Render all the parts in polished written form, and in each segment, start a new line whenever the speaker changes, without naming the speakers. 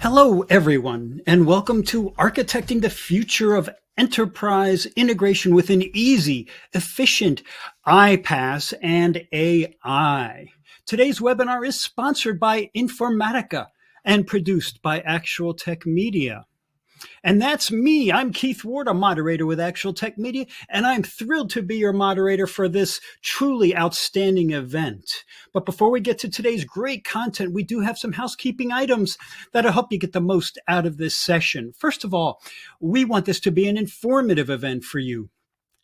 Hello, everyone, and welcome to Architecting the Future of Enterprise Integration with an Easy, Efficient iPaaS and AI. Today's webinar is sponsored by Informatica and produced by Actual Tech Media. And that's me. I'm Keith Ward, a moderator with Actual Tech Media, and I'm thrilled to be your moderator for this truly outstanding event. But before we get to today's great content, we do have some housekeeping items that'll help you get the most out of this session. First of all, we want this to be an informative event for you.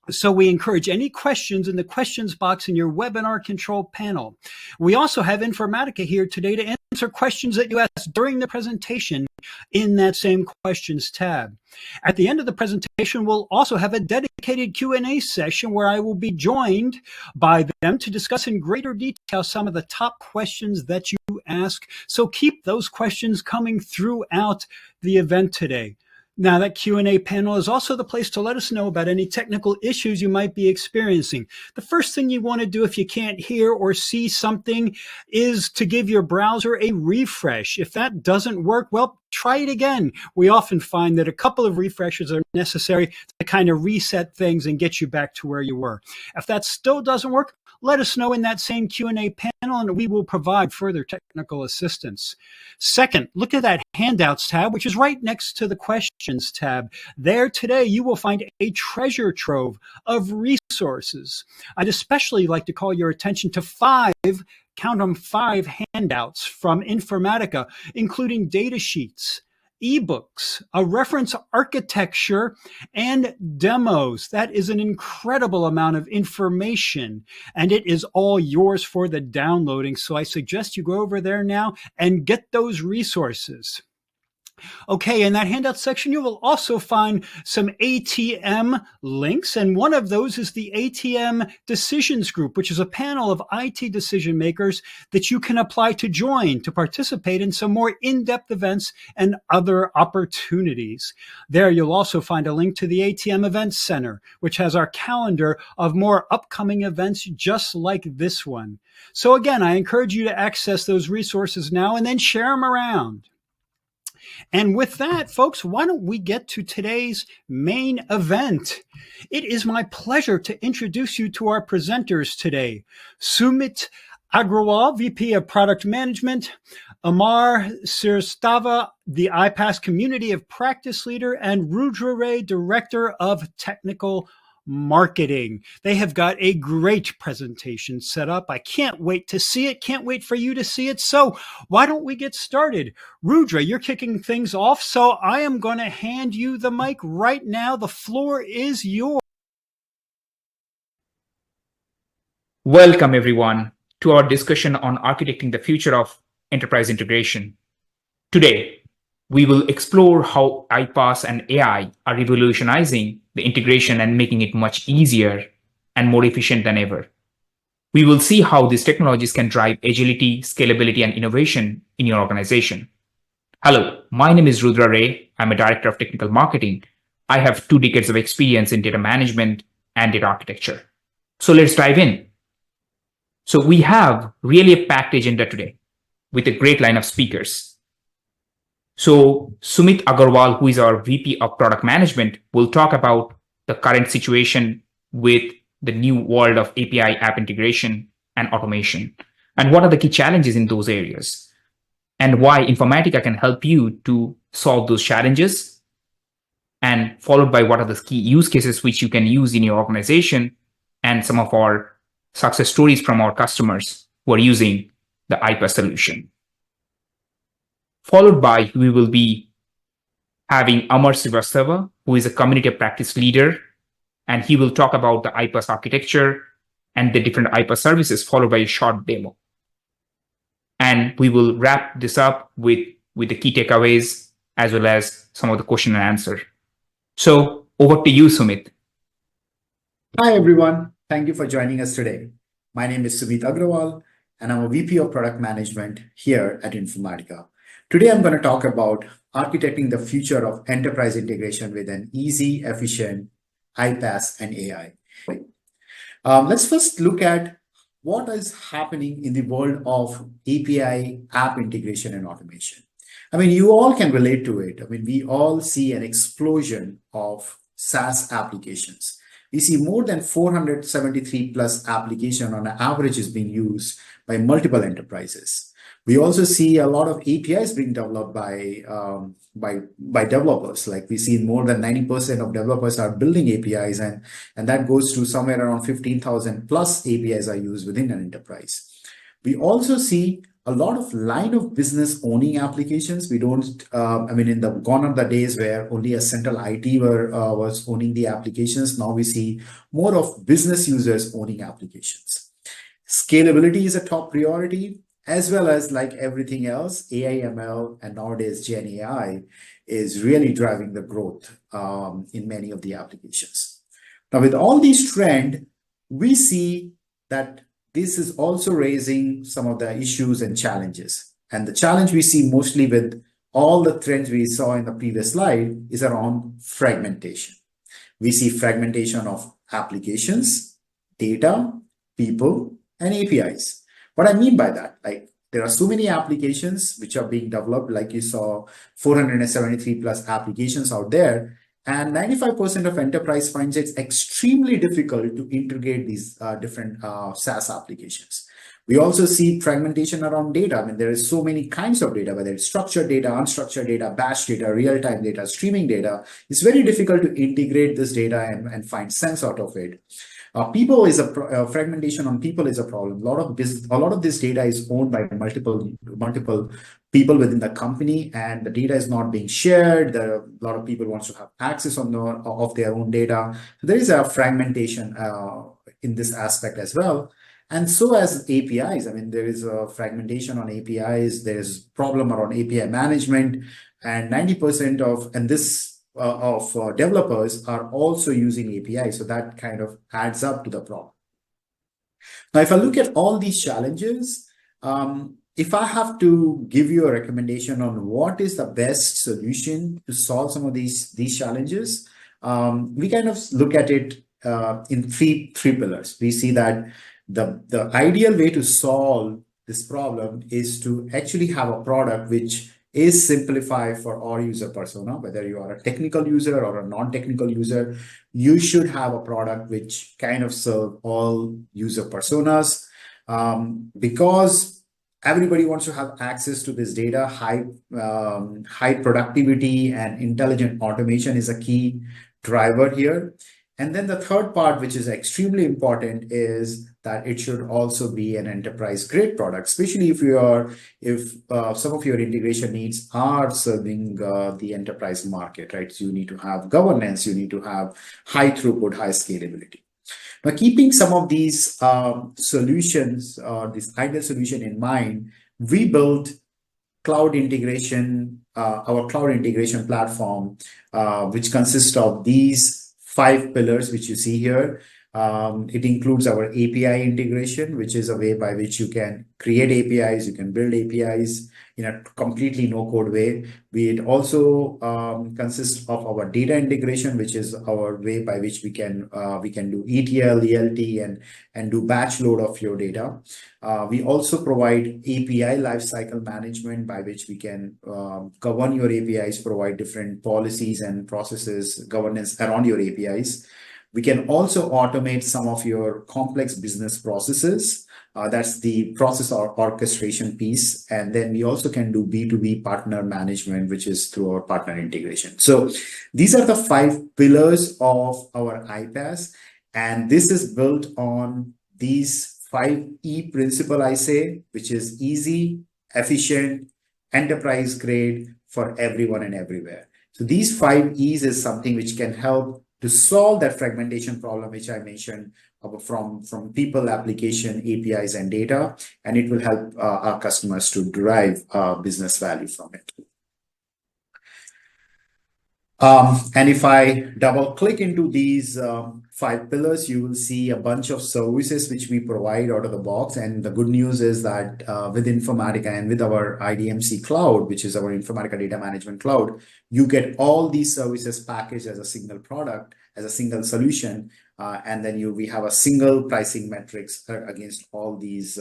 So we encourage any questions in the questions box in your webinar control panel. We also have Informatica here today to answer questions that you asked during the presentation in that same questions tab. At the end of the presentation, we'll also have a dedicated Q&A session where I will be joined by them to discuss in greater detail some of the top questions that you ask. So keep those questions coming throughout the event today. Now, that Q&A panel is also the place to let us know about any technical issues you might be experiencing. The first thing you want to do if you can't hear or see something is to give your browser a refresh. If that doesn't work, well, try it again. We often find that a couple of refreshes are necessary to kind of reset things and get you back to where you were. If that still doesn't work, let us know in that same Q&A panel and we will provide further technical assistance. Second, look at that handouts tab, which is right next to the questions tab. There today, you will find a treasure trove of resources. I'd especially like to call your attention to count them, 5 handouts from Informatica, including data sheets, ebooks, a reference architecture, and demos. That is an incredible amount of information, and it is all yours for the downloading. So I suggest you go over there now and get those resources. Okay, in that handout section, you will also find some ATM links, and one of those is the ATM Decisions Group, which is a panel of IT decision makers that you can apply to join to participate in some more in-depth events and other opportunities. There, you'll also find a link to the ATM Events Center, which has our calendar of more upcoming events just like this one. So again, I encourage you to access those resources now and then share them around. And with that, folks, why don't we get to today's main event? It is my pleasure to introduce you to our presenters today. Sumit Agrawal, VP of Product Management, Amar Sirstava, the iPaaS Community of Practice Leader, and Rudra Ray, Director of Technical Marketing. They have got a great presentation set up. I can't wait to see it. Can't wait for you to see it. So why don't we get started? Rudra, you're kicking things off. So I am going to hand you the mic right now. The floor is yours.
Welcome, everyone, to our discussion on architecting the future of enterprise integration. Today, we will explore how iPaaS and AI are revolutionizing the integration and making it much easier and more efficient than ever. We will see how these technologies can drive agility, scalability, and innovation in your organization. Hello, my name is Rudra Ray. I'm a Director of Technical Marketing. I have 2 decades of experience in data management and data architecture. So let's dive in. So we have really a packed agenda today with a great line of speakers. So Sumit Agarwal, who is our VP of Product Management, will talk about the current situation with the new world of API app integration and automation, and what are the key challenges in those areas, and why Informatica can help you to solve those challenges, and followed by what are the key use cases which you can use in your organization, and some of our success stories from our customers who are using the iPaaS solution. Followed by, we will be having Amar Srivastava, who is a community of practice leader, and he will talk about the iPaaS architecture and the different iPaaS services, followed by a short demo. And we will wrap this up with the key takeaways, as well as some of the question and answer. So over to you, Sumit.
Hi, everyone. Thank you for joining us today. My name is Sumit Agrawal, and I'm a VP of Product Management here at Informatica. Today, I'm going to talk about architecting the future of enterprise integration with an easy, efficient iPaaS and AI. Let's first look at what is happening in the world of API app integration and automation. I mean, you all can relate to it. I mean, we all see an explosion of SaaS applications. We see more than 473 plus application on average is being used by multiple enterprises. We also see a lot of APIs being developed by developers. Like we see more than 90% of developers are building APIs, and that goes to somewhere around 15,000 plus APIs are used within an enterprise. We also see a lot of line of business owning applications. We don't, I mean, gone are the days where only a central IT was owning the applications. Now we see more of business users owning applications. Scalability is a top priority, as well as like everything else, AI, ML, and nowadays Gen AI is really driving the growth in many of the applications. Now, with all these trends, we see that this is also raising some of the issues and challenges. And the challenge we see mostly with all the trends we saw in the previous slide is around fragmentation. We see fragmentation of applications, data, people, and APIs. What I mean by that, like there are so many applications which are being developed, like you saw 473 plus applications out there, and 95% of enterprise finds it extremely difficult to integrate these different SaaS applications. We also see fragmentation around data. I mean, there is so many kinds of data, whether it's structured data, unstructured data, batch data, real-time data, streaming data. It's very difficult to integrate this data and find sense out of it. People is a fragmentation on people is a problem. A lot of this data is owned by multiple people within the company, and the data is not being shared. A lot of people want to have access of their own data. So there is a fragmentation in this aspect as well. And so as APIs, I mean, there is a fragmentation on APIs. There is problem around API management, and 90% of developers are also using API. So that kind of adds up to the problem. Now, if I look at all these challenges, if I have to give you a recommendation on what is the best solution to solve some of these challenges, we kind of look at it in three pillars. We see that the ideal way to solve this problem is to actually have a product which is simplified for all user persona, whether you are a technical user or a non-technical user. You should have a product which kind of serve all user personas, because everybody wants to have access to this data. High productivity and intelligent automation is a key driver here. And then the third part, which is extremely important, is that it should also be an enterprise grade product, especially if some of your integration needs are serving the enterprise market, right? So you need to have governance, you need to have high throughput, high scalability. Now, keeping some of these solutions, this ideal solution in mind, we built cloud integration, our cloud integration platform, which consists of these 5 pillars, which you see here. It includes our API integration, which is a way by which you can create APIs, you can build APIs in a completely no-code way. It also consists of our data integration, which is our way by which we can do ETL, ELT, and do batch load of your data. We also provide API lifecycle management, by which we can govern your APIs, provide different policies and processes, governance around your APIs. We can also automate some of your complex business processes. That's the process or orchestration piece. And then we also can do B2B partner management, which is through our partner integration. So these are the 5 pillars of our iPaaS. And this is built on these 5 E principle, I say, which is easy, efficient, enterprise grade for everyone and everywhere. So these 5 E's is something which can help to solve that fragmentation problem, which I mentioned, from people, application, APIs, and data, and it will help our customers to derive business value from it. And if I double click into these 5 pillars, you will see a bunch of services which we provide out of the box. And the good news is that with Informatica and with our IDMC cloud, which is our Informatica Data Management Cloud, you get all these services packaged as a single product, as a single solution. And then we have a single pricing metrics against all these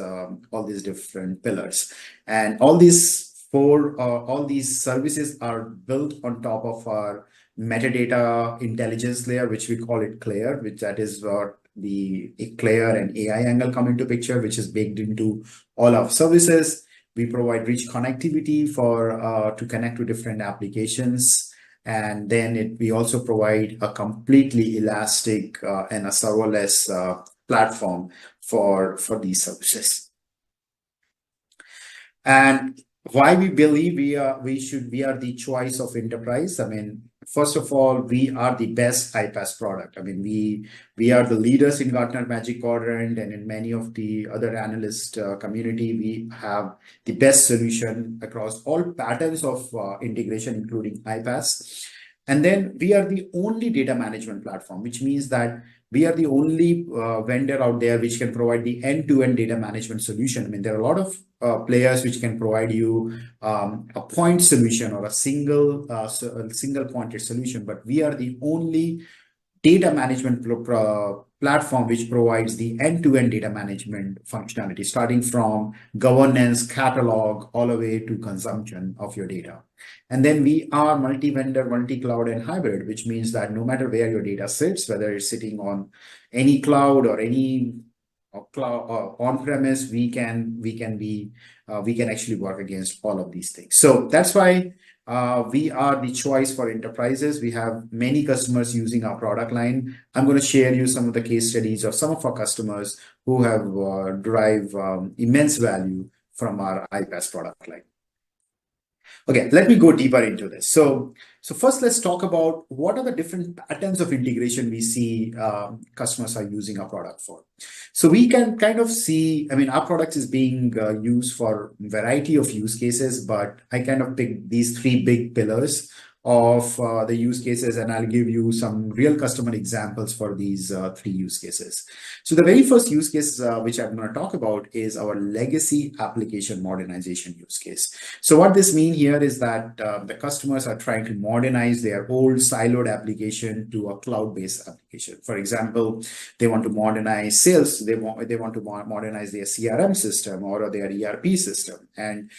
different pillars. And all these all these services are built on top of our metadata intelligence layer, which we call it CLAIR, which that is what the CLAIR and AI angle come into picture, which is baked into all our services. We provide rich connectivity to connect to different applications. And then we also provide a completely elastic and a serverless platform for these services. And why we believe we are the choice of enterprise. I mean, first of all, we are the best iPaaS product. I mean, we are the leaders in Gartner Magic Quadrant, and in many of the other analyst community, we have the best solution across all patterns of integration, including iPaaS. And then we are the only data management platform, which means that we are the only vendor out there which can provide the end-to-end data management solution. I mean, there are a lot of players which can provide you a point solution or a single pointed solution, but we are the only data management platform which provides the end-to-end data management functionality, starting from governance, catalog, all the way to consumption of your data. And then we are multi-vendor, multi-cloud, and hybrid, which means that no matter where your data sits, whether it's sitting on any cloud or any cloud on-premise, we can actually work against all of these things. So that's why we are the choice for enterprises. We have many customers using our product line. I'm going to share you some of the case studies of some of our customers who have derived immense value from our iPaaS product line. Okay, let me go deeper into this. So first, let's talk about what are the different patterns of integration we see customers are using our product for. So we can kind of see, I mean, our product is being used for a variety of use cases, but I kind of picked these three big pillars of the use cases, and I'll give you some real customer examples for these three use cases. So the very first use case which I'm going to talk about is our legacy application modernization use case. So what this means here is that the customers are trying to modernize their old siloed application to a cloud-based application. For example, they want to modernize sales, they want to modernize their CRM system or their ERP system, and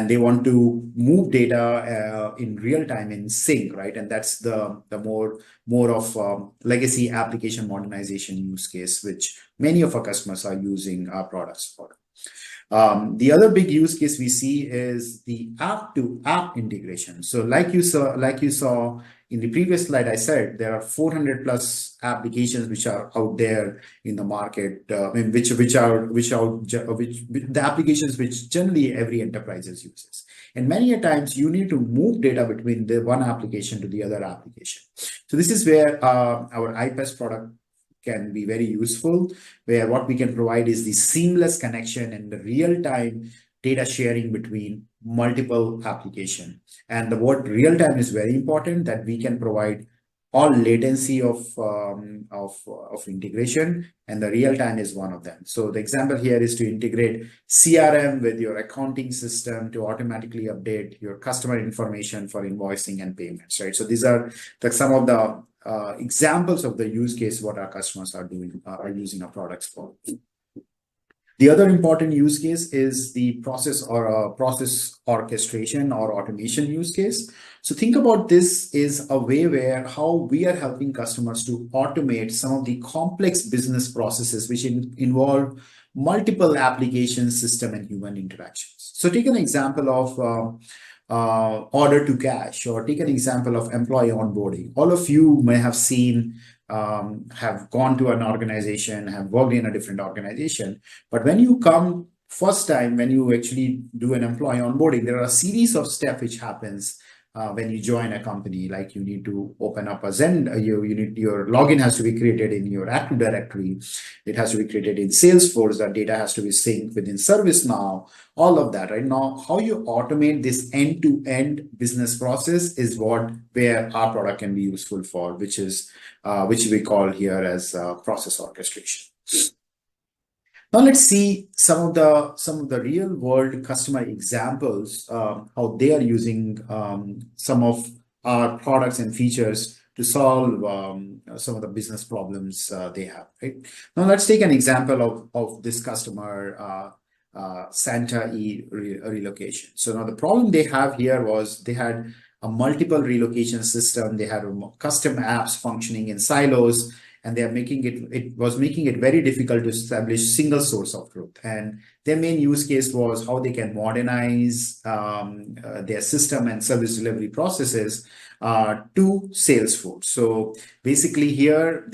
they want to move data in real time in sync, right? And that's the more of legacy application modernization use case, which many of our customers are using our products for. The other big use case we see is the app-to-app integration. So like you saw in the previous slide, I said there are 400 plus applications which are out there in the market, the applications which generally every enterprise uses. And many a times you need to move data between the one application to the other application. So this is where our iPaaS product can be very useful, where what we can provide is the seamless connection and the real-time data sharing between multiple applications. And the word real-time is very important, that we can provide all latency of integration, and the real time is one of them. So the example here is to integrate CRM with your accounting system to automatically update your customer information for invoicing and payments, right? So these are some of the examples of the use case what our customers are using our products for. The other important use case is the process orchestration or automation use case. So think about this is a way where how we are helping customers to automate some of the complex business processes which involve multiple application, system, and human interactions. So take an example of order to cash, or take an example of employee onboarding. All of you may have seen have gone to an organization, have worked in a different organization. But when you come first time, when you actually do an employee onboarding, there are a series of steps which happens when you join a company. Like you need to open up a Zen, your login has to be created in your Active Directory. It has to be created in Salesforce. That data has to be synced within ServiceNow, all of that, right? Now, how you automate this end-to-end business process is where our product can be useful for, which we call here as process orchestration. Now let's see some of the real world customer examples, how they are using some of our products and features to solve some of the business problems they have, right? Now let's take an example of this customer. Santa relocation. So now the problem they have here was they had a multiple relocation system. They had custom apps functioning in silos, and they are making it was making it very difficult to establish single source of truth. And their main use case was how they can modernize their system and service delivery processes to Salesforce. So basically here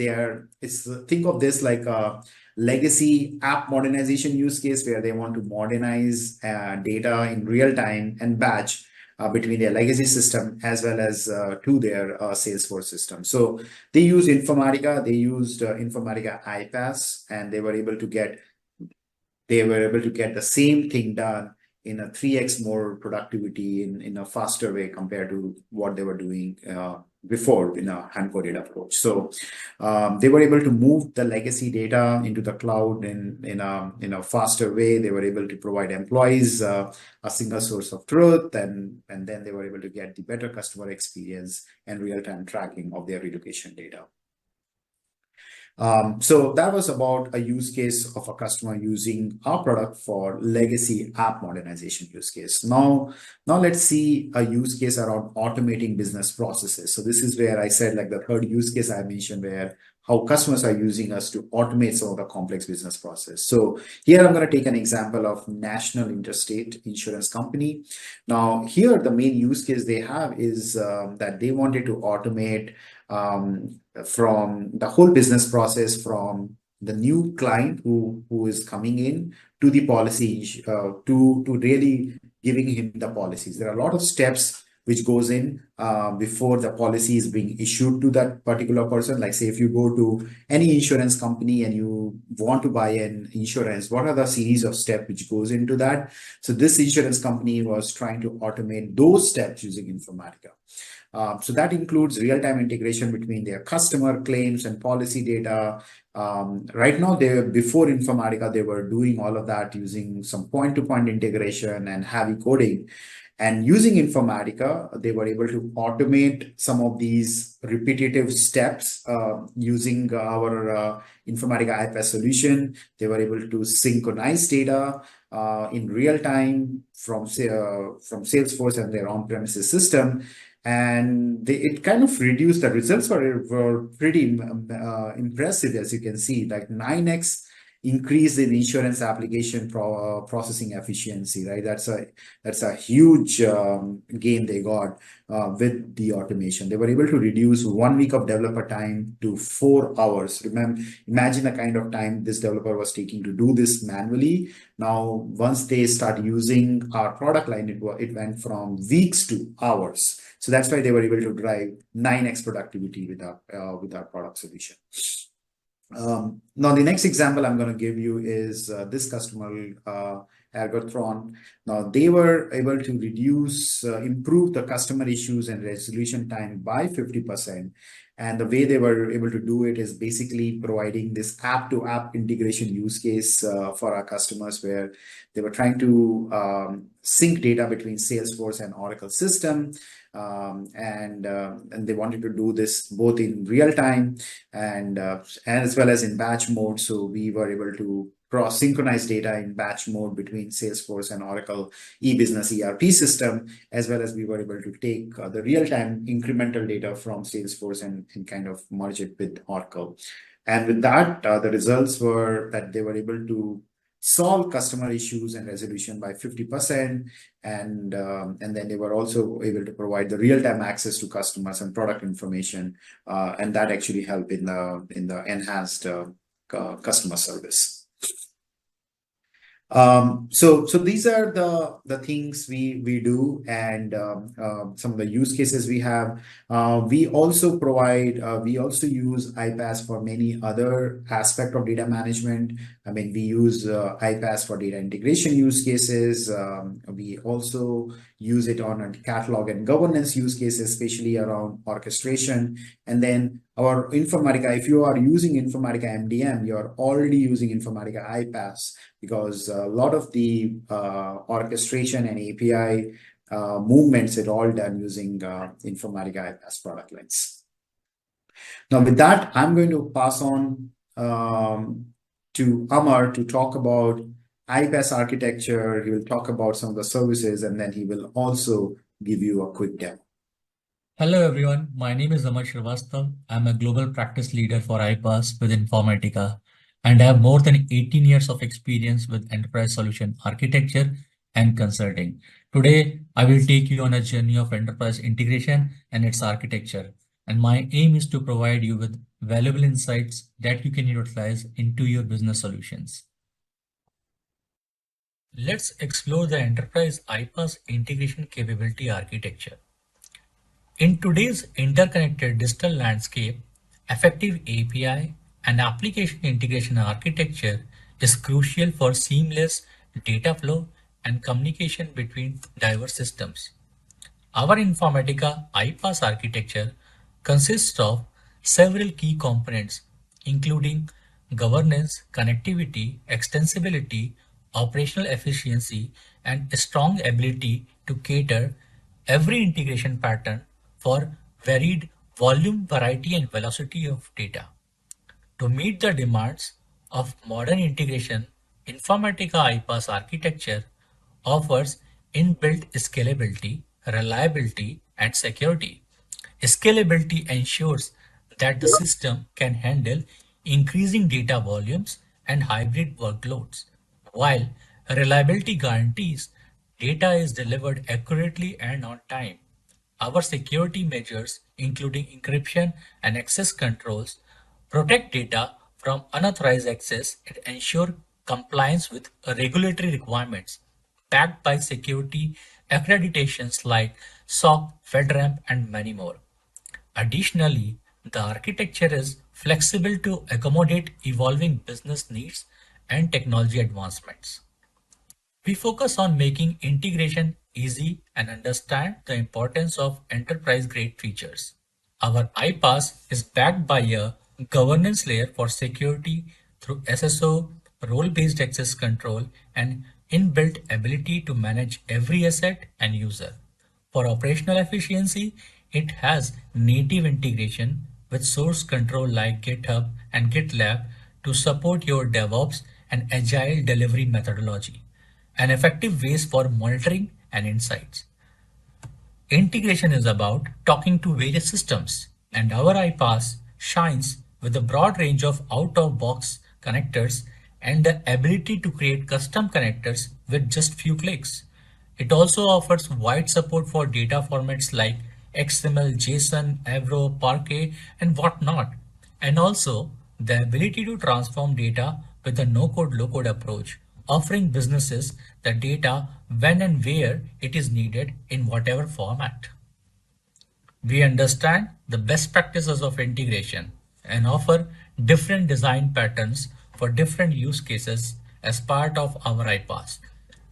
think of this like a legacy app modernization use case where they want to modernize data in real time and batch between their legacy system as well as to their Salesforce system. So they used Informatica, they used Informatica iPaaS, and they were able to get the same thing done in a 3x more productivity in a faster way compared to what they were doing before in a hand-coded approach. So they were able to move the legacy data into the cloud in a faster way. They were able to provide employees a single source of truth, and then they were able to get the better customer experience and real-time tracking of their relocation data. So that was about a use case of a customer using our product for legacy app modernization use case. Now let's see a use case around automating business processes. So this is where I said like the third use case I mentioned where how customers are using us to automate some of the complex business process. So here I'm going to take an example of National Interstate Insurance Company. Now here the main use case they have is that they wanted to automate from the whole business process from the new client who is coming in to the policy to really giving him the policies. There are a lot of steps which goes in before the policy is being issued to that particular person. Like say if you go to any insurance company and you want to buy an insurance, what are the series of steps which goes into that? So this insurance company was trying to automate those steps using Informatica. So that includes real-time integration between their customer claims and policy data. Right now, before Informatica, they were doing all of that using some point-to-point integration and heavy coding. And using Informatica, they were able to automate some of these repetitive steps using our Informatica iPaaS solution. They were able to synchronize data in real time from Salesforce and their on-premises system. And it kind of reduced the results were pretty impressive, as you can see, like 9x increase in insurance application processing efficiency, right? That's a huge gain they got with the automation. They were able to reduce 1 week of developer time to 4 hours. Imagine the kind of time this developer was taking to do this manually. Now, once they start using our product line, it went from weeks to hours. So that's why they were able to drive 9x productivity with our product solution. Now, the next example I'm going to give you is this customer, Ergotron. Now, they were able to improve the customer issues and resolution time by 50%. And the way they were able to do it is basically providing this app-to-app integration use case for our customers, where they were trying to sync data between Salesforce and Oracle system. And they wanted to do this both in real time and as well as in batch mode. So we were able to synchronize data in batch mode between Salesforce and Oracle e-business ERP system, as well as we were able to take the real-time incremental data from Salesforce and kind of merge it with Oracle. And with that, the results were that they were able to solve customer issues and resolution by 50%, and then they were also able to provide the real-time access to customers and product information, and that actually helped in the enhanced customer service. So these are the things we do, and some of the use cases we have. We also use iPaaS for many other aspects of data management. I mean, we use iPaaS for data integration use cases. We also use it on a catalog and governance use cases, especially around orchestration. And then our Informatica, if you are using Informatica MDM, you're already using Informatica iPaaS, because a lot of the orchestration and API movements are all done using Informatica iPaaS product lines. Now, with that, I'm going to pass on to Amar to talk about iPaaS architecture. He will talk about some of the services, and then he will also give you a quick demo.
Hello everyone, my name is Amar Shrivastava. I'm a global practice leader for iPaaS with Informatica, and I have more than 18 years of experience with enterprise solution architecture and consulting. Today, I will take you on a journey of enterprise integration and its architecture. And my aim is to provide you with valuable insights that you can utilize into your business solutions. Let's explore the enterprise iPaaS integration capability architecture. In today's interconnected digital landscape, effective API and application integration architecture is crucial for seamless data flow and communication between diverse systems. Our Informatica iPaaS architecture consists of several key components, including governance, connectivity, extensibility, operational efficiency, and a strong ability to cater every integration pattern for varied volume, variety, and velocity of data. To meet the demands of modern integration, Informatica iPaaS architecture offers inbuilt scalability, reliability, and security. Scalability ensures that the system can handle increasing data volumes and hybrid workloads, while reliability guarantees data is delivered accurately and on time. Our security measures, including encryption and access controls, protect data from unauthorized access and ensure compliance with regulatory requirements, backed by security accreditations like SOC, FedRAMP, and many more. Additionally, the architecture is flexible to accommodate evolving business needs and technology advancements. We focus on making integration easy and understand the importance of enterprise-grade features. Our iPaaS is backed by a governance layer for security through SSO, role-based access control, and inbuilt ability to manage every asset and user. For operational efficiency, it has native integration with source control like GitHub and GitLab to support your DevOps and agile delivery methodology, and effective ways for monitoring and insights. Integration is about talking to various systems, and our iPaaS shines with a broad range of out-of-box connectors and the ability to create custom connectors with just few clicks. It also offers wide support for data formats like XML, JSON, Avro, Parquet, and whatnot, and also the ability to transform data with a no-code, low-code approach, offering businesses the data when and where it is needed in whatever format. We understand the best practices of integration and offer different design patterns for different use cases as part of our iPaaS.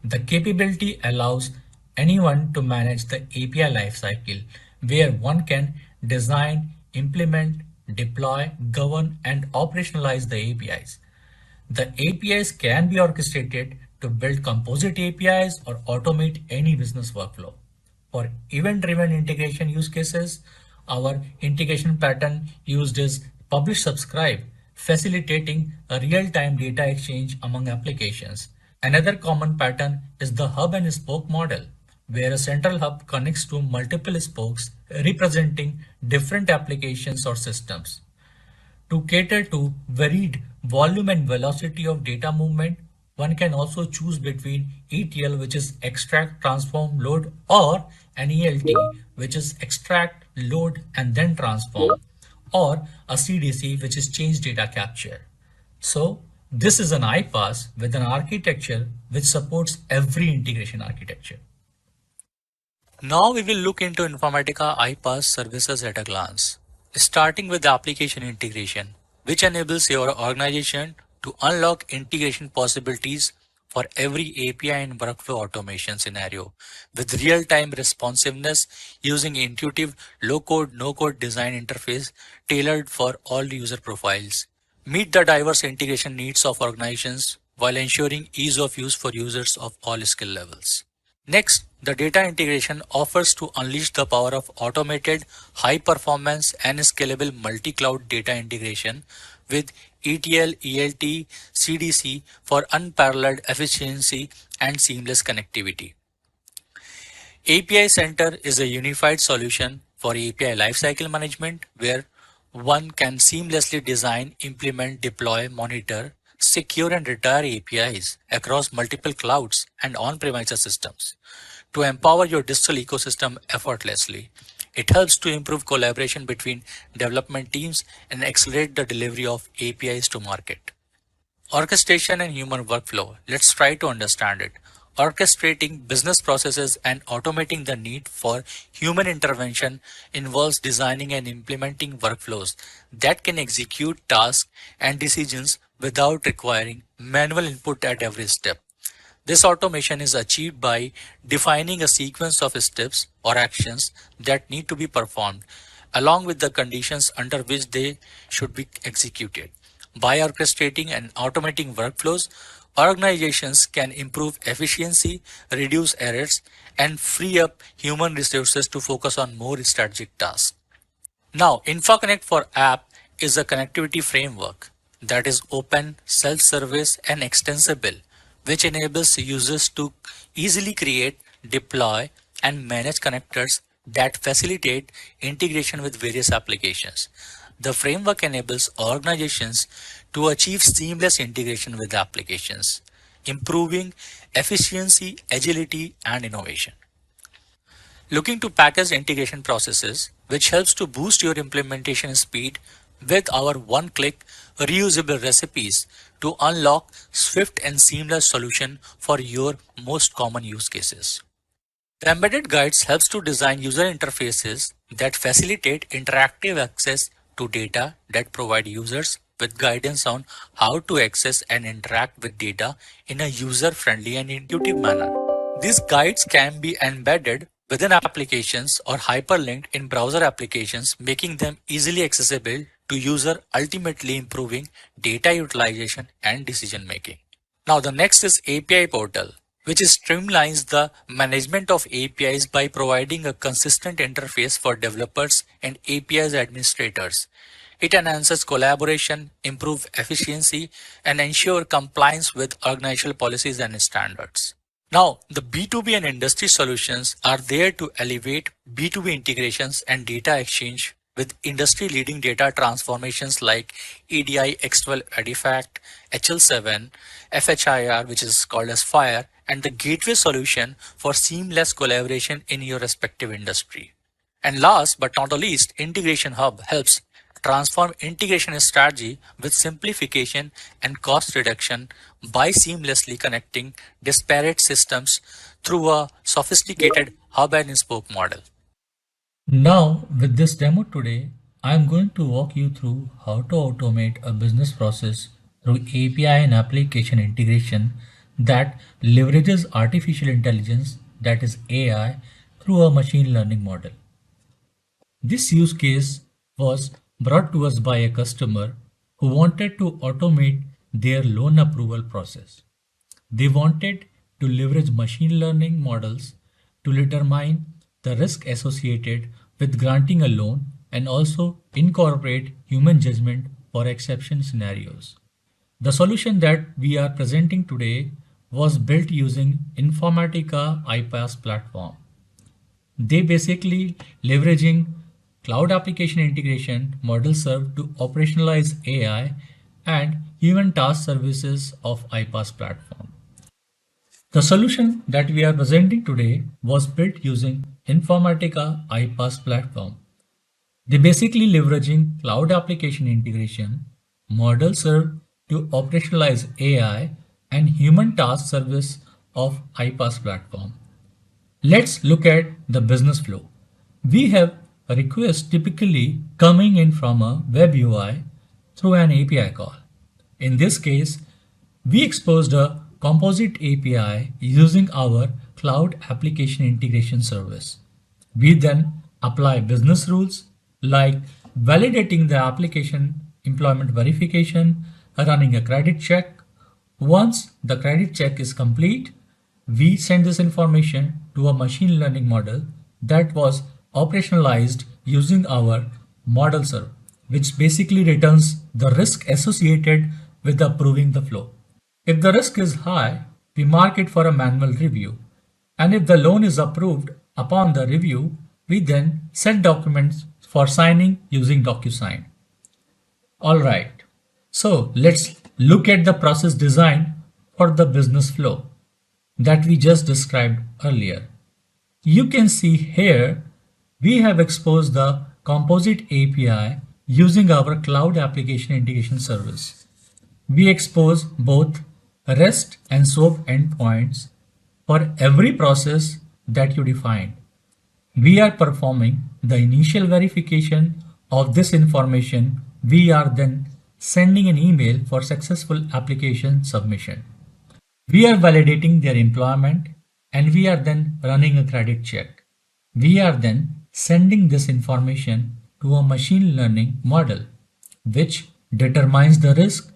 The capability allows anyone to manage the API lifecycle, where one can design, implement, deploy, govern, and operationalize the APIs. The APIs can be orchestrated to build composite APIs or automate any business workflow. For event-driven integration use cases, our integration pattern used is publish subscribe, facilitating a real-time data exchange among applications. Another common pattern is the hub and spoke model, where a central hub connects to multiple spokes representing different applications or systems. To cater to varied volume and velocity of data movement, one can also choose between ETL, which is extract, transform, load, or an ELT, which is extract, load, and then transform, or a CDC, which is change data capture. So this is an iPaaS with an architecture which supports every integration architecture. Now we will look into Informatica iPaaS services at a glance, starting with the application integration, which enables your organization to unlock integration possibilities for every API and workflow automation scenario with real-time responsiveness using intuitive low-code, no-code design interface tailored for all user profiles. Meet the diverse integration needs of organizations while ensuring ease of use for users of all skill levels. Next, the data integration offers to unleash the power of automated, high performance and scalable multi-cloud data integration with ETL, ELT, CDC for unparalleled efficiency and seamless connectivity. API Center is a unified solution for API lifecycle management where one can seamlessly design, implement, deploy, monitor, secure and retire APIs across multiple clouds and on-premises systems to empower your digital ecosystem effortlessly. It helps to improve collaboration between development teams and accelerate the delivery of APIs to market. Orchestration and human workflow. Let's try to understand it. Orchestrating business processes and automating the need for human intervention involves designing and implementing workflows that can execute tasks and decisions without requiring manual input at every step. This automation is achieved by defining a sequence of steps or actions that need to be performed, along with the conditions under which they should be executed. By orchestrating and automating workflows, organizations can improve efficiency, reduce errors, and free up human resources to focus on more strategic tasks. Now, InfraConnect for App is a connectivity framework that is open, self-service, and extensible, which enables users to easily create, deploy, and manage connectors that facilitate integration with various applications. The framework enables organizations to achieve seamless integration with applications, improving efficiency, agility, and innovation. Looking to package integration processes, which helps to boost your implementation speed with our one-click reusable recipes to unlock swift and seamless solution for your most common use cases. The embedded guides helps to design user interfaces that facilitate interactive access to data that provide users with guidance on how to access and interact with data in a user-friendly and intuitive manner. These guides can be embedded within applications or hyperlinked in browser applications, making them easily accessible to user, ultimately improving data utilization and decision making. Now the next is API Portal, which streamlines the management of APIs by providing a consistent interface for developers and APIs administrators. It enhances collaboration, improves efficiency, and ensures compliance with organizational policies and standards. Now, the B2B and industry solutions are there to elevate B2B integrations and data exchange with industry-leading data transformations like EDI, X12 Artifact, HL7, FHIR, which is called as FIRE, and the gateway solution for seamless collaboration in your respective industry. And last but not the least, Integration Hub helps transform integration strategy with simplification and cost reduction by seamlessly connecting disparate systems through a sophisticated hub and spoke model. Now, with this demo today, I am going to walk you through how to automate a business process through API and application integration that leverages artificial intelligence, that is AI, through a machine learning model. This use case was brought to us by a customer who wanted to automate their loan approval process. They wanted to leverage machine learning models to determine the risk associated with granting a loan and also incorporate human judgment for exception scenarios. The solution that we are presenting today was built using Informatica iPaaS platform. They basically leveraging cloud application integration model served to operationalize AI and human task services of iPaaS platform. The solution that we are presenting today was built using Informatica iPaaS platform. They basically leveraging cloud application integration model served to operationalize AI and human task service of iPaaS platform. Let's look at the business flow. We have a request typically coming in from a web UI through an API call. In this case, we exposed a composite API using our cloud application integration service. We then apply business rules like validating the application employment verification, running a credit check. Once the credit check is complete, we send this information to a machine learning model that was operationalized using our model server, which basically returns the risk associated with approving the flow. If the risk is high, we mark it for a manual review. And if the loan is approved upon the review, we then send documents for signing using DocuSign. Alright, so let's look at the process design for the business flow that we just described earlier. You can see here we have exposed the composite API using our cloud application integration service. We expose both REST and SOAP endpoints for every process that you define. We are performing the initial verification of this information. We are then sending an email for successful application submission. We are validating their employment and we are then running a credit check. We are then sending this information to a machine learning model, which determines the risk.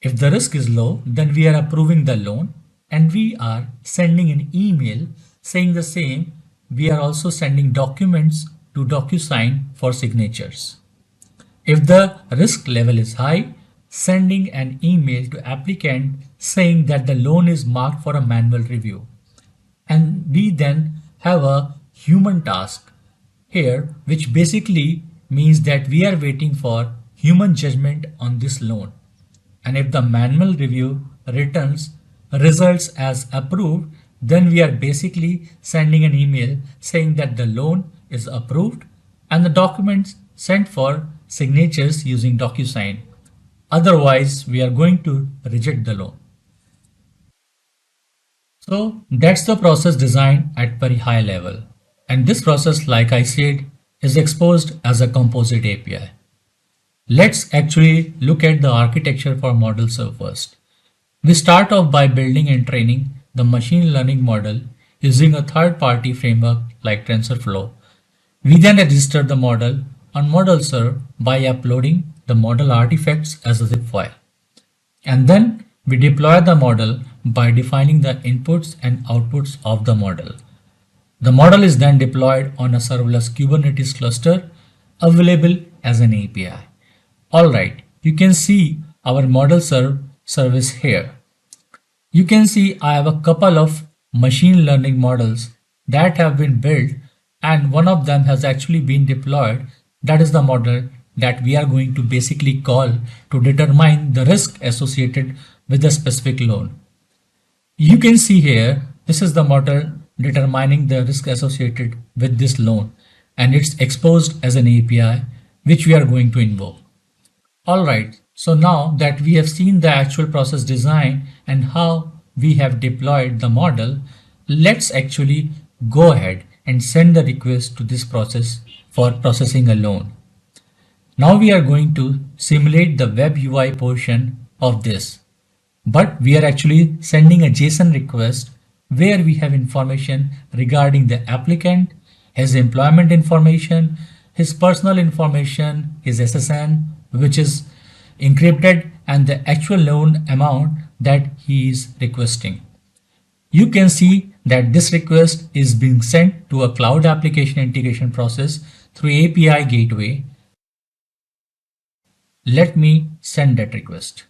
If the risk is low, then we are approving the loan and we are sending an email saying the same. We are also sending documents to DocuSign for signatures. If the risk level is high, sending an email to applicant saying that the loan is marked for a manual review. And we then have a human task here, which basically means that we are waiting for human judgment on this loan. And if the manual review returns results as approved, then we are basically sending an email saying that the loan is approved and the documents sent for signatures using DocuSign. Otherwise, we are going to reject the loan. So that's the process design at very high level. And this process, like I said, is exposed as a composite API. Let's actually look at the architecture for model serve first. We start off by building and training the machine learning model using a third-party framework like TensorFlow. We then register the model on model serve by uploading the model artifacts as a zip file. And then we deploy the model by defining the inputs and outputs of the model. The model is then deployed on a serverless Kubernetes cluster available as an API. Alright, you can see our model serve service here. You can see I have a couple of machine learning models that have been built and one of them has actually been deployed. That is the model that we are going to basically call to determine the risk associated with a specific loan. You can see here, this is the model determining the risk associated with this loan and it's exposed as an API which we are going to invoke. Alright, so now that we have seen the actual process design and how we have deployed the model, let's actually go ahead and send the request to this process for processing a loan. Now we are going to simulate the web UI portion of this, but we are actually sending a JSON request where we have information regarding the applicant, his employment information, his personal information, his SSN, which is encrypted, and the actual loan amount that he is requesting. You can see that this request is being sent to a cloud application integration process through API gateway. Let me send that request.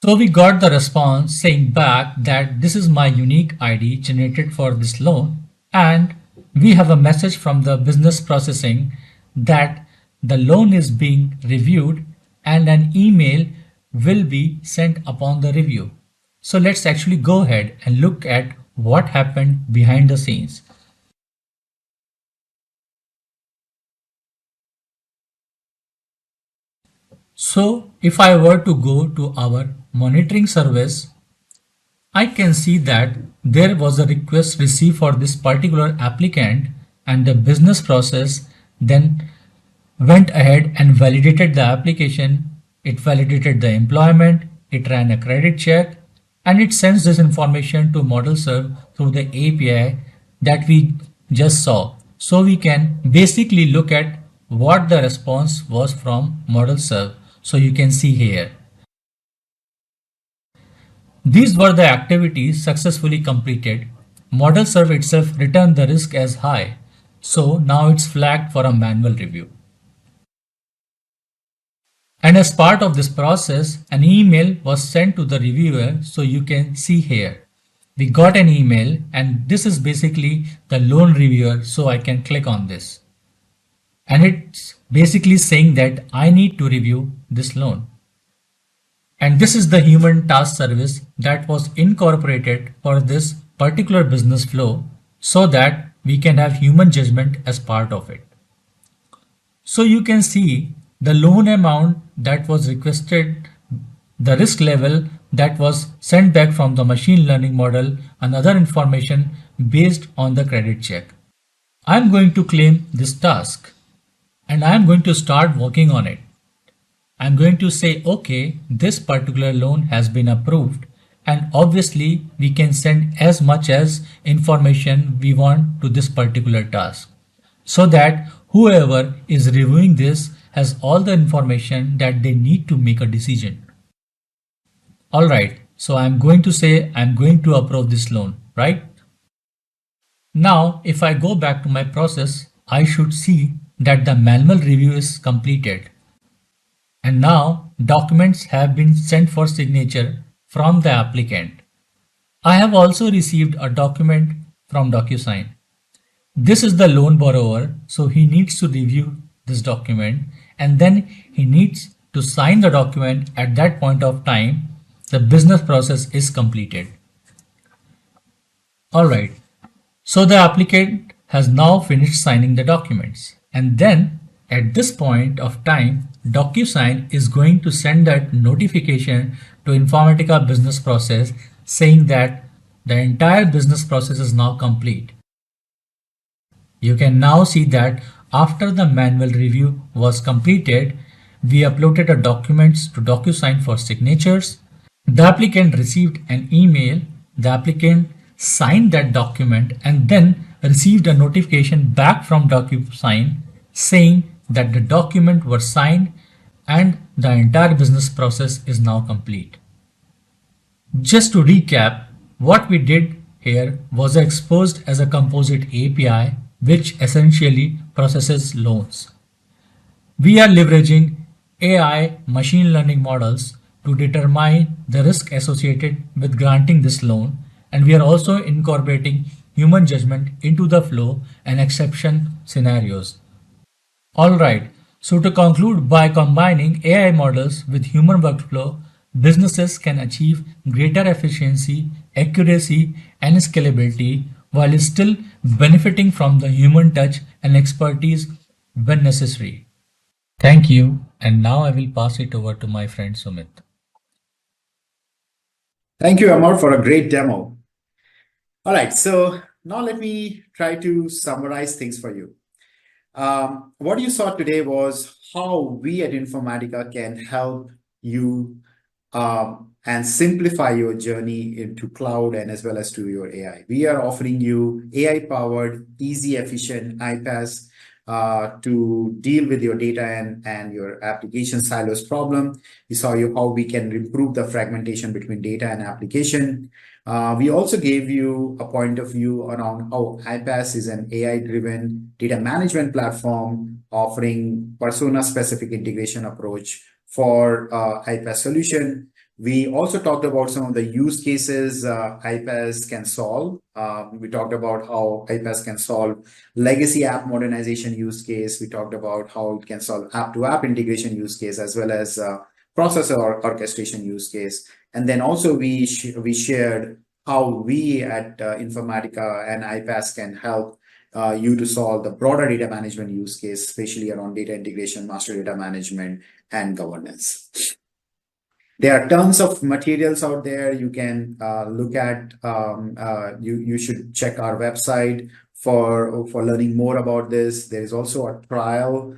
So we got the response saying back that this is my unique ID generated for this loan, and we have a message from the business processing that the loan is being reviewed and an email will be sent upon the review. So let's actually go ahead and look at what happened behind the scenes. So if I were to go to our monitoring service, I can see that there was a request received for this particular applicant and the business process then went ahead and validated the application. It validated the employment, it ran a credit check, and it sends this information to model serve through the API that we just saw. So we can basically look at what the response was from model serve. So you can see here. These were the activities successfully completed. Model serve itself returned the risk as high. So now it's flagged for a manual review. And as part of this process, an email was sent to the reviewer, so you can see here. We got an email and this is basically the loan reviewer, so I can click on this. And it's basically saying that I need to review this loan. And this is the human task service that was incorporated for this particular business flow so that we can have human judgment as part of it. So you can see the loan amount that was requested, the risk level that was sent back from the machine learning model, and other information based on the credit check. I'm going to claim this task and I'm going to start working on it. I'm going to say, okay, this particular loan has been approved, and obviously we can send as much as information we want to this particular task so that whoever is reviewing this has all the information that they need to make a decision. Alright, so I'm going to say I'm going to approve this loan, right? Now, if I go back to my process, I should see that the manual review is completed. And now documents have been sent for signature from the applicant. I have also received a document from DocuSign. This is the loan borrower, so he needs to review this document and then he needs to sign the document. At that point of time, the business process is completed. Alright, so the applicant has now finished signing the documents, and then at this point of time, DocuSign is going to send that notification to Informatica business process saying that the entire business process is now complete. You can now see that after the manual review was completed, we uploaded the documents to DocuSign for signatures. The applicant received an email, the applicant signed that document and then received a notification back from DocuSign saying that the document was signed and the entire business process is now complete. Just to recap, what we did here was exposed as a composite API which essentially processes loans. We are leveraging AI machine learning models to determine the risk associated with granting this loan, and we are also incorporating human judgment into the flow and exception scenarios. Alright, so to conclude, by combining AI models with human workflow, businesses can achieve greater efficiency, accuracy, and scalability while still benefiting from the human touch and expertise when necessary. Thank you, and now I will pass it over to my friend Sumit.
Thank you, Amar, for a great demo. All right, so now let me try to summarize things for you. What you saw today was how we at Informatica can help you and simplify your journey into cloud and as well as to your AI. We are offering you AI-powered, easy, efficient iPaaS to deal with your data and your application silos problem. We saw how we can improve the fragmentation between data and application. We also gave you a point of view around how iPaaS is an AI-driven data management platform offering persona-specific integration approach for iPaaS solution. We also talked about some of the use cases iPaaS can solve. We talked about how iPaaS can solve legacy app modernization use case. We talked about how it can solve app-to-app integration use case as well as processor orchestration use case. And then also we shared how we at Informatica and iPaaS can help you to solve the broader data management use case, especially around data integration, master data management, and governance. There are tons of materials out there you can look at. You should check our website for learning more about this. There is also a trial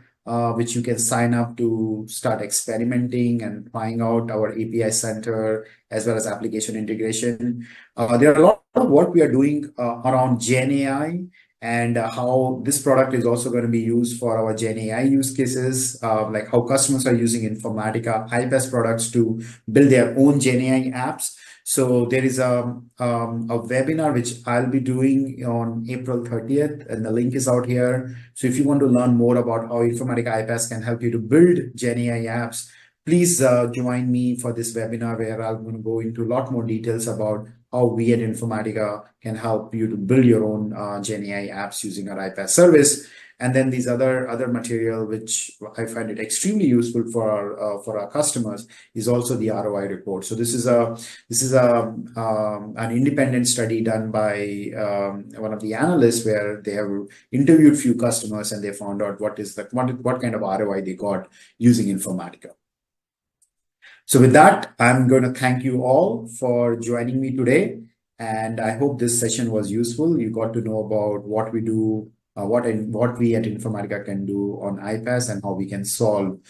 which you can sign up to start experimenting and trying out our API center as well as application integration. There are a lot of work we are doing around Gen AI and how this product is also going to be used for our Gen AI use cases, like how customers are using Informatica iPaaS products to build their own Gen AI apps. So there is a webinar which I'll be doing on April 30th, and the link is out here. So if you want to learn more about how Informatica iPaaS can help you to build Gen AI apps, Please join me for this webinar where I'm going to go into a lot more details about how we at Informatica can help you to build your own GenAI apps using our iPaaS service. And then these other material, which I find it extremely useful for our customers, is also the ROI report. So this is an independent study done by one of the analysts where they have interviewed few customers and they found out what kind of ROI they got using Informatica. So with that, I'm going to thank you all for joining me today. And I hope this session was useful. You got to know about what we do, what we at Informatica can do on iPaaS and how we can solve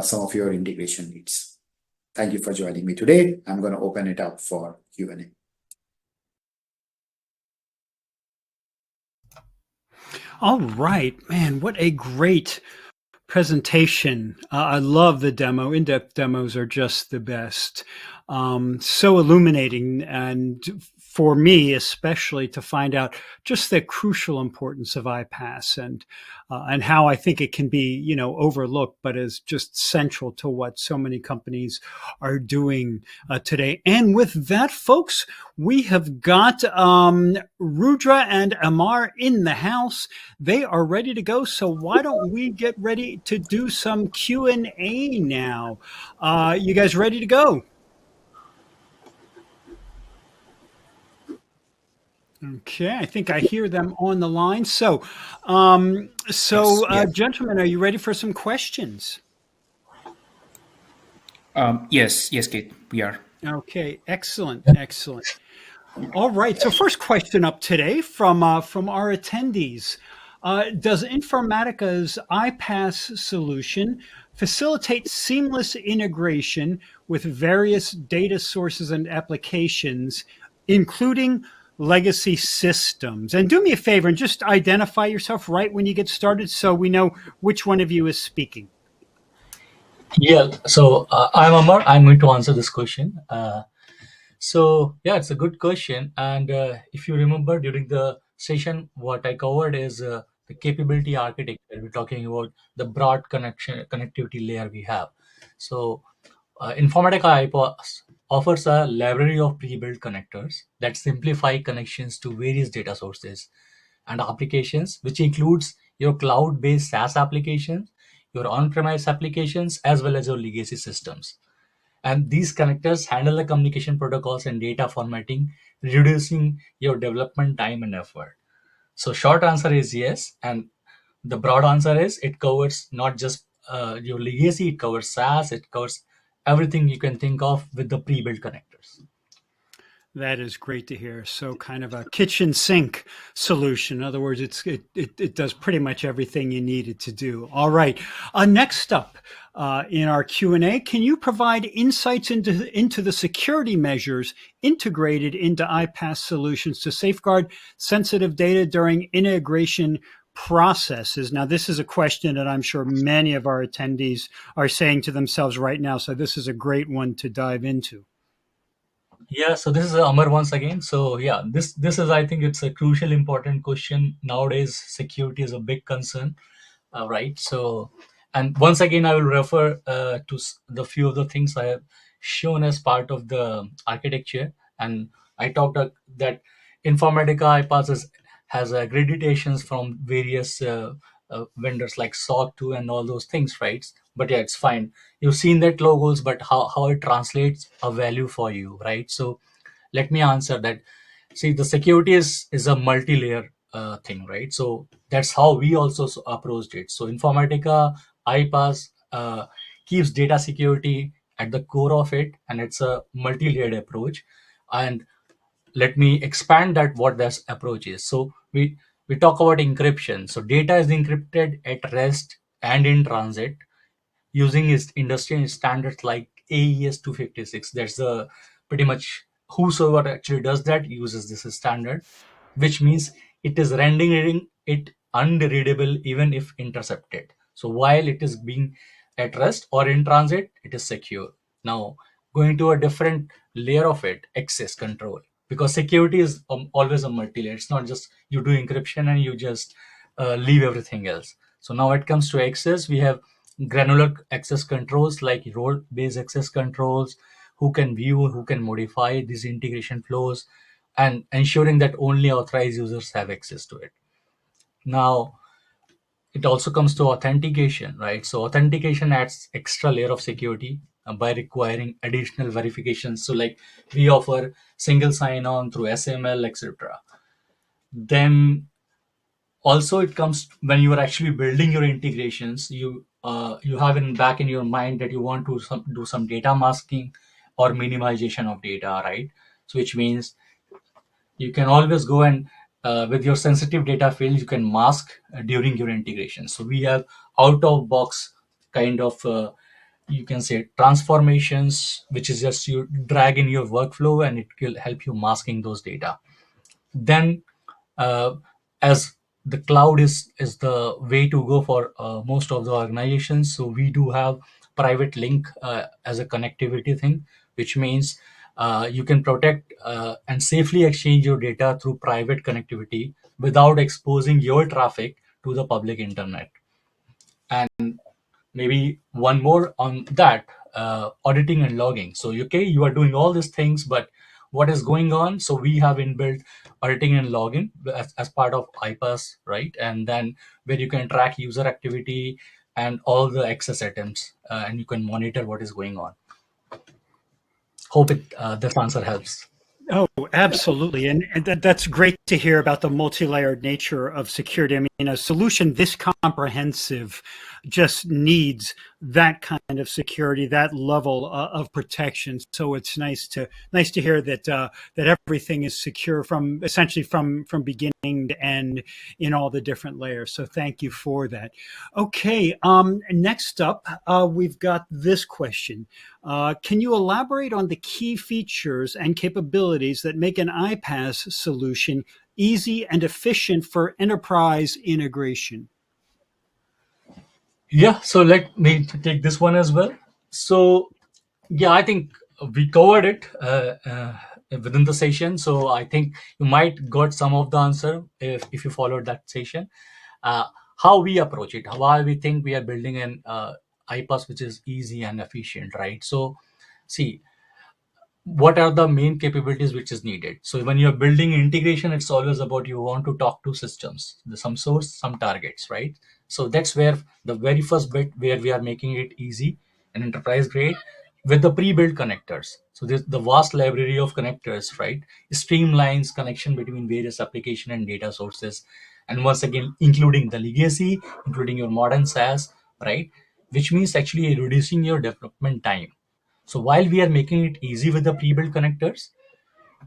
some of your integration needs. Thank you for joining me today. I'm going to open it up for Q&A.
All right, man, what a great presentation. I love the demo. In-depth demos are just the best. So illuminating, and for me especially, to find out just the crucial importance of iPaaS and how I think it can be, overlooked, but is just central to what so many companies are doing today. And with that, folks, we have got Rudra and Amar in the house. They are ready to go. So why don't we get ready to do some Q&A now? You guys ready to go? Okay, I think I hear them on the line. So, gentlemen, are you ready for some questions?
Yes, Kate, we are.
Okay, excellent. All right. So, first question up today from our attendees: does Informatica's iPaaS solution facilitate seamless integration with various data sources and applications, including legacy systems? And do me a favor and just identify yourself right when you get started so we know which one of you is speaking.
Yeah, so I'm Amar. I'm going to answer this question. So yeah, it's a good question. And if you remember during the session, what I covered is the capability architecture. We're talking about the broad connectivity layer we have. So Informatica iPaaS offers a library of pre-built connectors that simplify connections to various data sources and applications, which includes your cloud-based SaaS applications, your on-premise applications, as well as your legacy systems. And these connectors handle the communication protocols and data formatting, reducing your development time and effort. So short answer is yes. And the broad answer is it covers not just your legacy, it covers SaaS, it covers everything you can think of with the pre-built connectors.
That is great to hear. So kind of a kitchen sink solution. In other words, it does pretty much everything you need it to do. All right. Next up in our Q&A, can you provide insights into the security measures integrated into iPaaS solutions to safeguard sensitive data during integration processes? Now, this is a question that I'm sure many of our attendees are saying to themselves right now. So this is a great one to dive into.
Yeah, so this is Amar once again. So yeah, this is, I think it's a crucial, important question. Nowadays, security is a big concern, right? So, and once again, I will refer to the few of the things I have shown as part of the architecture. And I talked that Informatica iPaaS has accreditations from various vendors like SOC 2 and all those things, right? But yeah, it's fine. You've seen that logos, but how it translates a value for you, right? So let me answer that. See, the security is a multi-layer thing, right? So that's how we also approached it. So Informatica iPaaS keeps data security at the core of it, and it's a multi-layered approach. And let me expand that what this approach is. So we talk about encryption. So data is encrypted at rest and in transit using industry standards like AES 256. That's the pretty much whosoever actually does that uses this standard, which means it is rendering it unreadable even if intercepted. So while it is being at rest or in transit, it is secure. Now going to a different layer of it, access control, because security is always a multi-layer. It's not just you do encryption and you just leave everything else. So now it comes to access. We have granular access controls like role-based access controls, who can view, who can modify these integration flows, and ensuring that only authorized users have access to it. Now, it also comes to authentication, right? So authentication adds extra layer of security by requiring additional verifications. So like we offer single sign-on through SML, etc. Then also it comes when you are actually building your integrations, you have in back in your mind that you want to do some data masking or minimization of data, right? So which means you can always go and with your sensitive data fields you can mask during your integration. So we have out of box kind of you can say transformations, which is just you drag in your workflow and it will help you masking those data. Then uh, as the cloud is the way to go for most of the organizations, so we do have private link as a connectivity thing, which means you can protect and safely exchange your data through private connectivity without exposing your traffic to the public internet. And maybe one more on that, auditing and logging. So okay, you are doing all these things, but what is going on? So we have inbuilt auditing and logging as part of iPaaS, right? And then where you can track user activity and all the access items, and you can monitor what is going on. Hope this answer helps.
Oh, absolutely. And that's great to hear about the multi-layered nature of security. I mean, a solution this comprehensive just needs that kind of security, that level of protection. So it's nice to hear that that everything is secure from essentially from beginning to end in all the different layers. So thank you for that. Okay, next up, we've got this question. Can you elaborate on the key features and capabilities that make an iPaaS solution easy and efficient for enterprise integration?
Yeah, so let me take this one as well. So yeah, I think we covered it within the session. So I think you might got some of the answer if you followed that session. Uh, how we approach it, why we think we are building an iPaaS which is easy and efficient, right? So see, what are the main capabilities which is needed. So when you're building integration, it's always about you want to talk to systems, some source, some targets, right? So that's where the very first bit where we are making it easy and enterprise grade with the pre-built connectors. So there's the vast library of connectors, right? Streamlines connection between various application and data sources, and once again including the legacy, including your modern SaaS, right? Which means actually reducing your development time. So while we are making it easy with the pre-built connectors,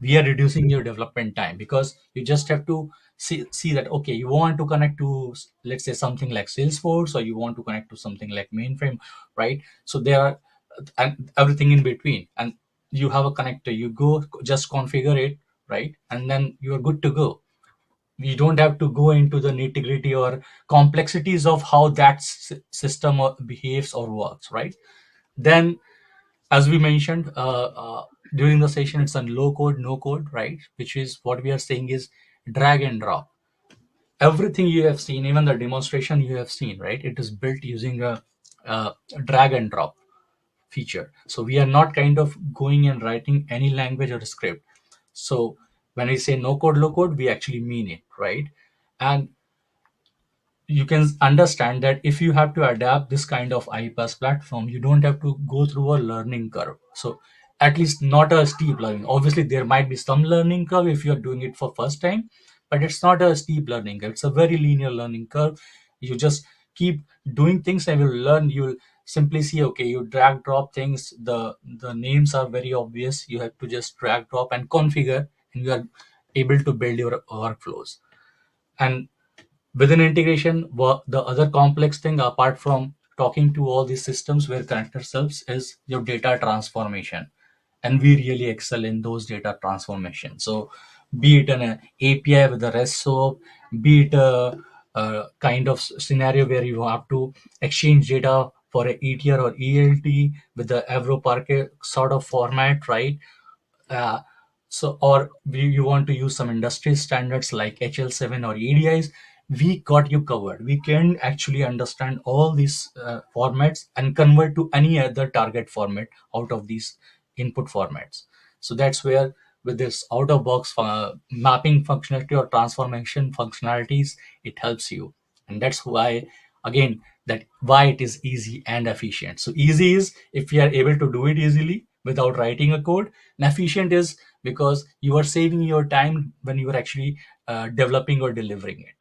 we are reducing your development time, because you just have to see that, okay, you want to connect to, let's say, something like Salesforce, or you want to connect to something like mainframe, right? So there are and everything in between, and you have a connector, you go just configure it, right? And then you're good to go. We don't have to go into the nitty-gritty or complexities of how that system behaves or works, right? Then, as we mentioned during the session, it's on low code, no code, right? Which is what we are saying is drag and drop. Everything you have seen, even the demonstration you have seen, right? It is built using a drag and drop feature. So we are not kind of going and writing any language or script. So when we say no code, low code, we actually mean it, right? And you can understand that if you have to adapt this kind of iPaaS platform, you don't have to go through a learning curve. So at least not a steep learning. Obviously, there might be some learning curve if you're doing it for first time, but it's not a steep learning curve. It's a very linear learning curve. You just keep doing things and you'll learn. You'll simply see, okay, you drag drop things. The names are very obvious. You have to just drag drop and configure, and you are able to build your workflows. And within integration, the other complex thing apart from talking to all these systems where connector helps is your data transformation. And we really excel in those data transformation. So be it an API with a REST SOAP, be it a kind of scenario where you have to exchange data for a ETR or ELT with the Avro sort of format, right? Uh, so, or you want to use some industry standards like HL7 or EDIs, we got you covered. We can actually understand all these formats and convert to any other target format out of these input formats. So that's where, with this out of box mapping functionality or transformation functionalities, it helps you. And that's why, again, that why it is easy and efficient. So easy is if you are able to do it easily without writing a code, and efficient is because you are saving your time when you are actually developing or delivering it,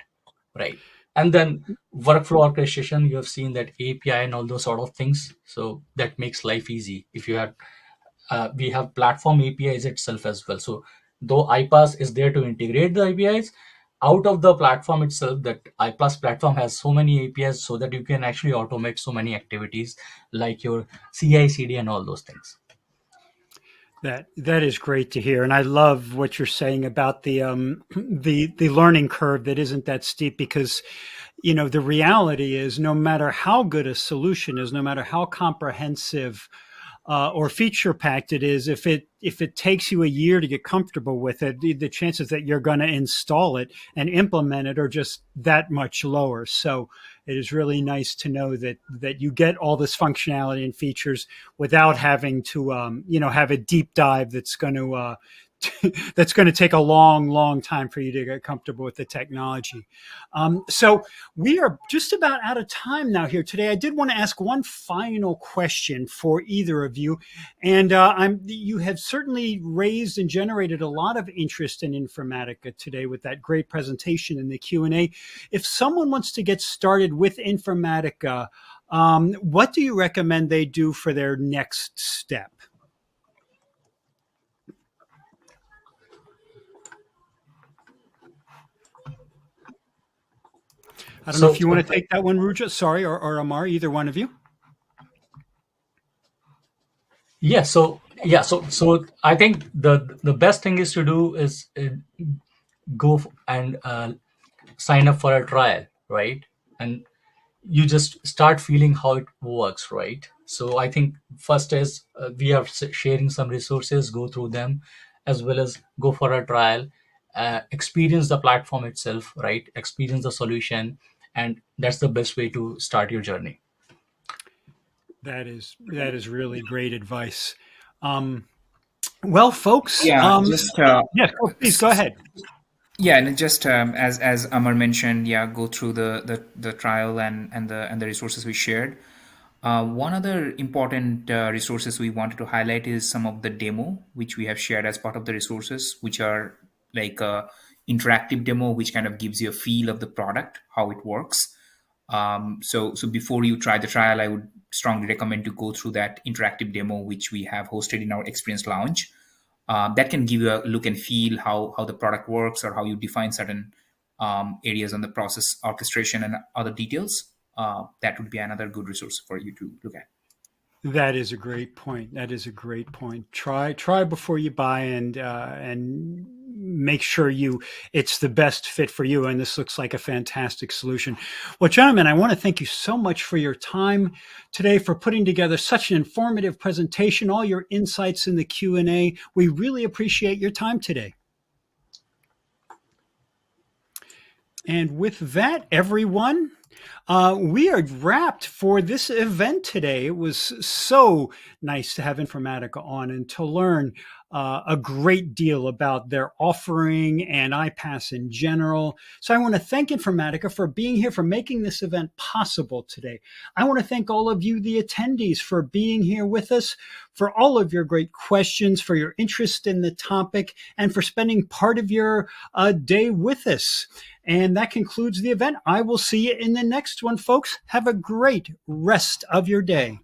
right? And then workflow orchestration, you have seen that API and all those sort of things, so that makes life easy. If you have we have platform APIs itself as well. So though iPaaS is there to integrate the APIs, out of the platform itself, that iPaaS platform has so many APIs so that you can actually automate so many activities like your CI/CD and all those things.
That is great to hear, and I love what you're saying about the the learning curve that isn't that steep, because the reality is, no matter how good a solution is, no matter how comprehensive or feature packed it is, if it takes you a year to get comfortable with it, the chances that you're going to install it and implement it are just that much lower. So it is really nice to know that you get all this functionality and features without having to have a deep dive that's going to that's going to take a long time for you to get comfortable with the technology. So we are just about out of time now here today. I did want to ask one final question for either of you. And you have certainly raised and generated a lot of interest in Informatica today with that great presentation in the Q&A. If someone wants to get started with Informatica, what do you recommend they do for their next step? I don't know if you want to take that one, Ruja, sorry, or Amar, either one of you.
So I think the best thing is to do is go and sign up for a trial, right? And you just start feeling how it works, right? So I think first is we are sharing some resources, go through them, as well as go for a trial, experience the platform itself, right? Experience the solution, and that's the best way to start your journey.
That is really great advice. Well, folks,
yes,
please go ahead.
Yeah, and just as Amar mentioned, go through the trial and the resources we shared. One other important resources we wanted to highlight is some of the demo which we have shared as part of the resources, which are like a interactive demo, which kind of gives you a feel of the product, how it works. So before you try the trial, I would strongly recommend to go through that interactive demo, which we have hosted in our Experience Lounge. That can give you a look and feel how the product works, or how you define certain areas on the process orchestration and other details. That would be another good resource for you to look at.
That is a great point. Try before you buy, and make sure it's the best fit for you. And this looks like a fantastic solution. Well, gentlemen, I want to thank you so much for your time today, for putting together such an informative presentation, all your insights in the Q&A. We really appreciate your time today. And with that, everyone, we are wrapped for this event today. It was so nice to have Informatica on and to learn a great deal about their offering and iPaaS in general. So I want to thank Informatica for being here, for making this event possible today. I want to thank all of you, the attendees, for being here with us, for all of your great questions, for your interest in the topic, and for spending part of your day with us. And that concludes the event. I will see you in the next one, folks. Have a great rest of your day.